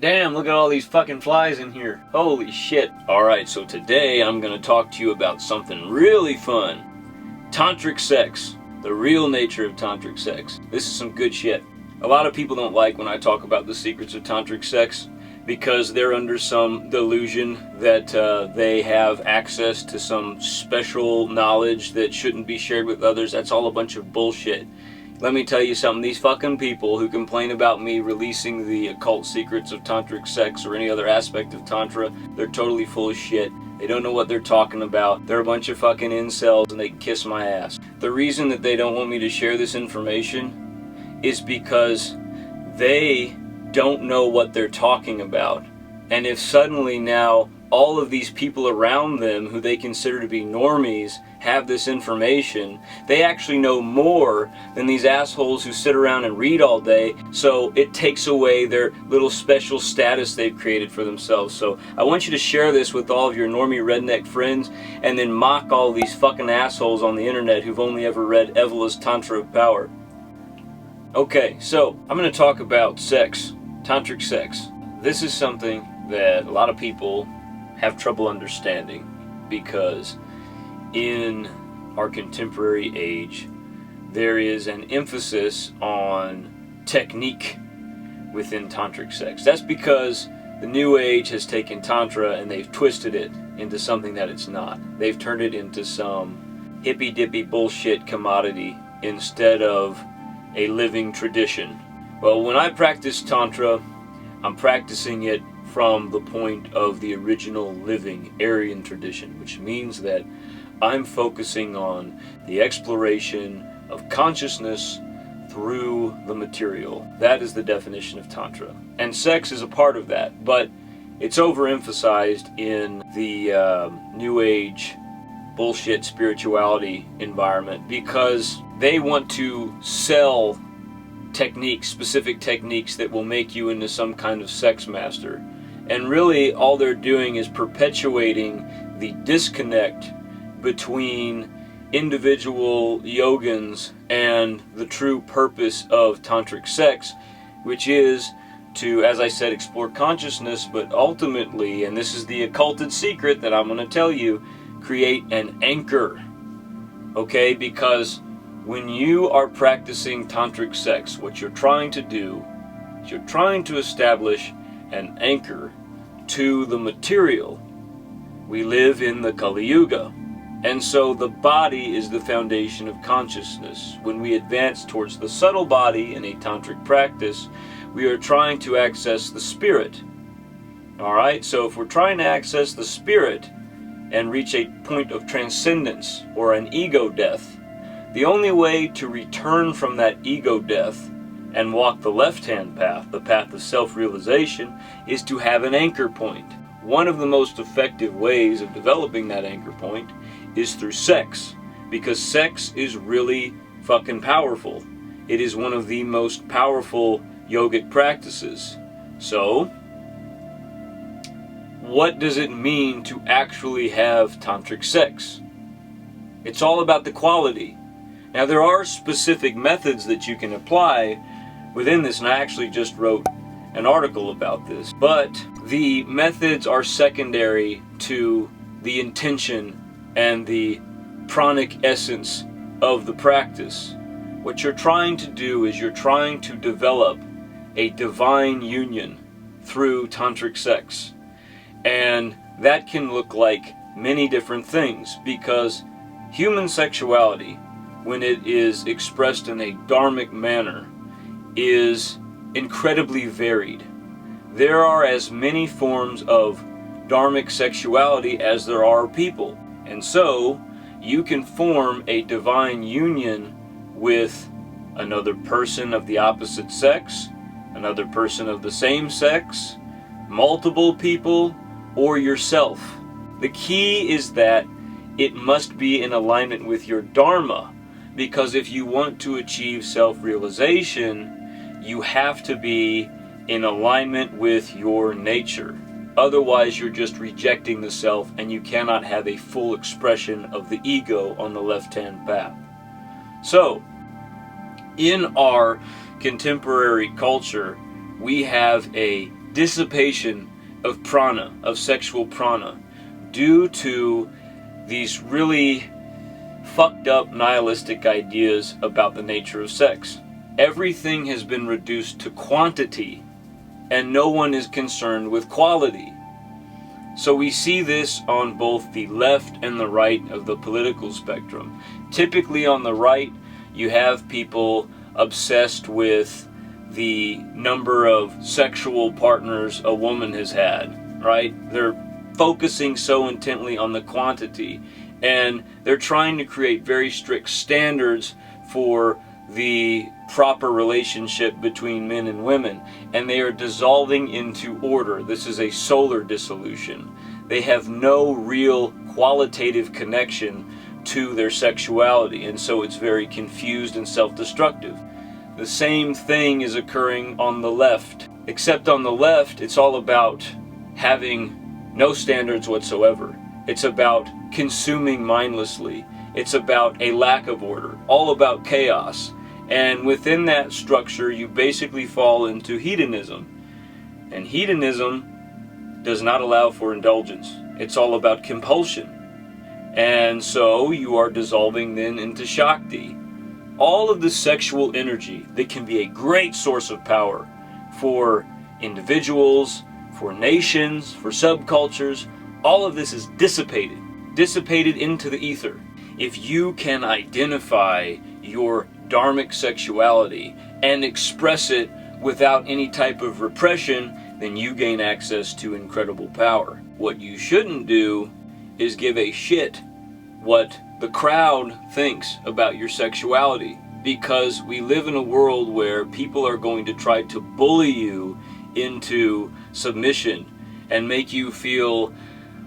Damn, look at all these fucking flies in here. Holy shit. Alright, so today I'm gonna talk to you about something really fun. Tantric sex. The real nature of tantric sex. This is some good shit. A lot of people don't like when I talk about the secrets of tantric sex because they're under some delusion that they have access to some special knowledge that shouldn't be shared with others. That's all a bunch of bullshit. Let me tell you something, these fucking people who complain about me releasing the occult secrets of tantric sex or any other aspect of tantra, they're totally full of shit. They don't know what they're talking about. They're a bunch of fucking incels and they can kiss my ass. The reason that they don't want me to share this information is because they don't know what they're talking about. And if suddenly now all of these people around them who they consider to be normies have this information, they actually know more than these assholes who sit around and read all day, so it takes away their little special status they've created for themselves. So I want you to share this with all of your normie redneck friends and then mock all these fucking assholes on the internet who've only ever read Evelyn's Tantra of Power. Okay, so I'm going to talk about sex, tantric sex. This is something that a lot of people have trouble understanding because in our contemporary age there is an emphasis on technique within tantric sex. That's because the new age has taken tantra and they've twisted it into something that it's not. They've turned it into some hippy dippy bullshit commodity instead of a living tradition. Well, when I practice tantra, I'm practicing it from the point of the original living Aryan tradition, which means that I'm focusing on the exploration of consciousness through the material. That is the definition of Tantra. And sex is a part of that, but it's overemphasized in the New Age bullshit spirituality environment because they want to sell techniques, specific techniques that will make you into some kind of sex master. And really all they're doing is perpetuating the disconnect between individual yogins and the true purpose of tantric sex, which is to, as I said, explore consciousness, but ultimately, and this is the occulted secret that I'm going to tell you, create an anchor. Okay? Because when you are practicing tantric sex, what you're trying to do is you're trying to establish an anchor to the material. We live in the Kali Yuga, and so the body is the foundation of consciousness. When we advance towards the subtle body in a tantric practice, we are trying to access the spirit. Alright, so if we're trying to access the spirit and reach a point of transcendence or an ego death, the only way to return from that ego death and walk the left-hand path, the path of self-realization, is to have an anchor point. One of the most effective ways of developing that anchor point is through sex, because sex is really fucking powerful. It is one of the most powerful yogic practices. So, what does it mean to actually have tantric sex? It's all about the quality. Now there are specific methods that you can apply within this, and I actually just wrote an article about this, but the methods are secondary to the intention and the pranic essence of the practice. What you're trying to do is you're trying to develop a divine union through tantric sex, and that can look like many different things, because human sexuality, when it is expressed in a dharmic manner, is incredibly varied. There are as many forms of dharmic sexuality as there are people. And so, you can form a divine union with another person of the opposite sex, another person of the same sex, multiple people, or yourself. The key is that it must be in alignment with your dharma, because if you want to achieve self-realization, you have to be in alignment with your nature. Otherwise, you're just rejecting the self, and you cannot have a full expression of the ego on the left-hand path. So, in our contemporary culture, we have a dissipation of prana, of sexual prana, due to these really fucked up nihilistic ideas about the nature of sex. Everything has been reduced to quantity, and no one is concerned with quality. So we see this on both the left and the right of the political spectrum. Typically on the right, you have people obsessed with the number of sexual partners a woman has had, right? They're focusing so intently on the quantity, and they're trying to create very strict standards for the proper relationship between men and women, and they are dissolving into order. This is a solar dissolution. They have no real qualitative connection to their sexuality, and so it's very confused and self-destructive. The same thing is occurring on the left, except on the left it's all about having no standards whatsoever. It's about consuming mindlessly. It's about a lack of order, all about chaos. And within that structure, you basically fall into hedonism. And hedonism does not allow for indulgence. It's all about compulsion. And so you are dissolving then into Shakti. All of the sexual energy that can be a great source of power for individuals, for nations, for subcultures, all of this is dissipated into the ether. If you can identify your dharmic sexuality and express it without any type of repression, then you gain access to incredible power. What you shouldn't do is give a shit what the crowd thinks about your sexuality, because we live in a world where people are going to try to bully you into submission and make you feel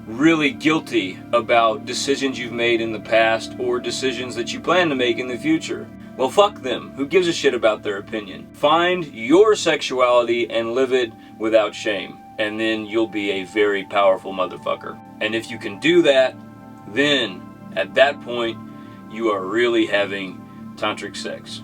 really guilty about decisions you've made in the past or decisions that you plan to make in the future. Well, fuck them. Who gives a shit about their opinion? Find your sexuality and live it without shame, and then you'll be a very powerful motherfucker. And if you can do that, then at that point you are really having tantric sex.